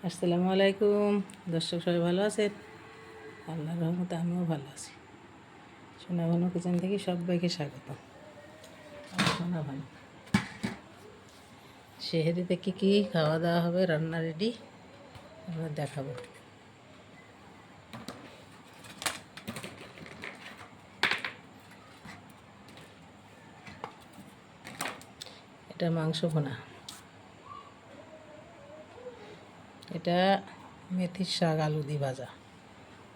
আসসালামু আলাইকুম। দর্শক সবাই ভালো আছেন? আল্লাহর রহমতে আমিও ভালো আছি। সোনা ভানু কিচেন থেকে সবাইকে স্বাগত। সোনা ভানু সেহেরিতে কী কী খাওয়া দাওয়া হবে, রান্না রেডি, আমরা দেখাবো। এটা মাংস ভুনা, এটা মেথির শাক আলু দিয়ে ভাজা,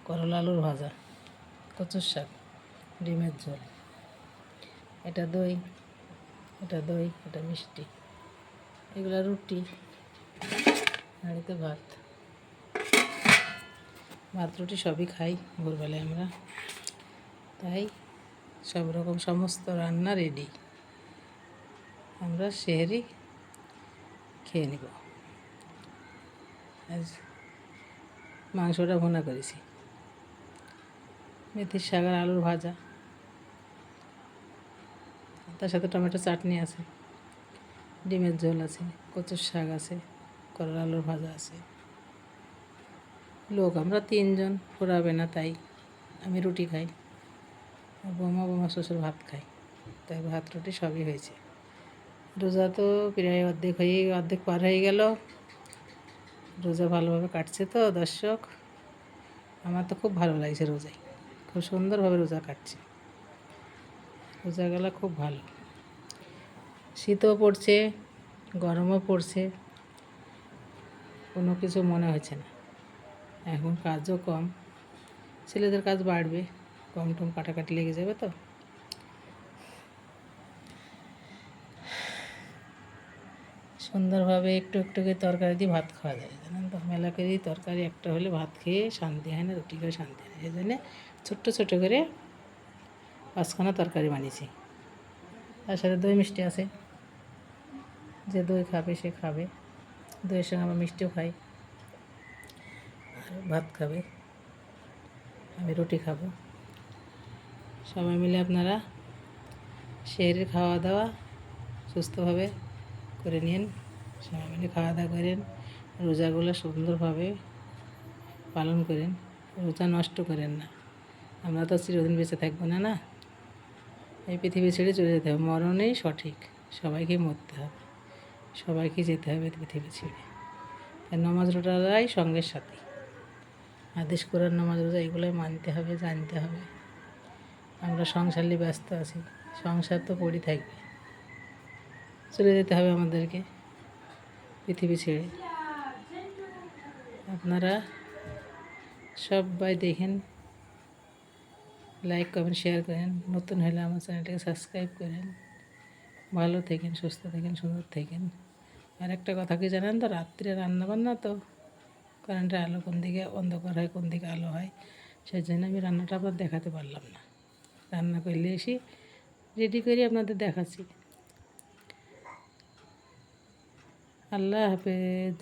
করলা আলুর ভাজা, কচুর শাক, ডিমের ঝোল, এটা দই, এটা মিষ্টি, এগুলো রুটি, হাঁড়িতে ভাত রুটি সবই খাই ভোরবেলায় আমরা, তাই সব রকম সমস্ত রান্না রেডি। আমরা সেহরি খেয়ে নেব। আজ মাংসটা ভুনা করেছি, মেথির শাক আর আলুর ভাজা, তার সাথে টমেটো চাটনি আছে, ডিমের ঝোল আছে, কচুর শাক আছে, করলা আলুর ভাজা আছে। লোক আমরা 3 জন, ফুরাবে না, তাই আমি রুটি খাই, আর বৌমা শ্বশুর ভাত খাই, তাই ভাত রুটি সবই হয়েছে। রোজা তো প্রায় অর্ধেক পার হয়ে গেল। রোজা ভালোভাবে কাটছে তো দর্শক, আমার তো খুব ভালো লাগছে। রোজায় খুব সুন্দরভাবে রোজা কাটছে, রোজাগুলো খুব ভালো। শীতও পড়ছে, গরমও পড়ছে, কোনো কিছু মনে হচ্ছে না। এখন কাজও কম, ছেলেদের কাজ বাড়বে, কম টম কাটাকাটি লেগে যাবে। তো সুন্দরভাবে একটু একটু করে তরকারি দিয়ে ভাত খাওয়া যায়, জানেন তো। মেলা করে তরকারি একটা হলে ভাত খেয়ে শান্তি হয় না, রুটি করে শান্তি হয় না। এই জন্যে ছোট্টো ছোটো করে 5খানা তরকারি বানিয়েছি। তার সাথে দই মিষ্টি আছে, যে দই খাবে সে খাবে, দইয়ের সঙ্গে আমরা মিষ্টিও খাই। আর ভাত খাবে, আমি রুটি খাবো। সবাই মিলে আপনারা সেহরির খাওয়া দাওয়া সুস্থভাবে করে নিন, সবাই মিলে খাওয়া দাওয়া করেন, রোজাগুলো সুন্দরভাবে পালন করেন, রোজা নষ্ট করেন না। আমরা তো চিরদিন বেঁচে থাকবো না, না, এই পৃথিবী ছেড়ে চলে যেতে হবে, মরণেই সঠিক, সবাইকে মরতে হবে, সবাইকে যেতে হবে পৃথিবী ছেড়ে। তাই নামাজ রোজাই সঙ্গের সাথী, হাদিস কোরআন নামাজ রোজা এগুলোই মানতে হবে, জানতে হবে। আমরা সংসার নিয়ে ব্যস্ত আছি, সংসার তো পড়ে থাকবে, চলে যেতে হবে আমাদেরকে পৃথিবী ছেড়ে। আপনারা সবাই দেখেন, লাইক কমেন্ট শেয়ার করেন, নতুন হলে আমার চ্যানেলটাকে সাবস্ক্রাইব করেন। ভালো থাকেন, সুস্থ থাকেন, সুন্দর থাকেন। আর একটা কথা কি জানেন তো, রাত্রে রান্নাবান্না তো কারেন্টের আলো কোন দিকে অন্ধকার হয়, কোন দিকে আলো হয়, সেই জন্য আমি রান্নাটা আবার দেখাতে পারলাম না। রান্না করলে এসে রেডি করে আপনাদের দেখাচ্ছি। আল্লাহ হাফেজ।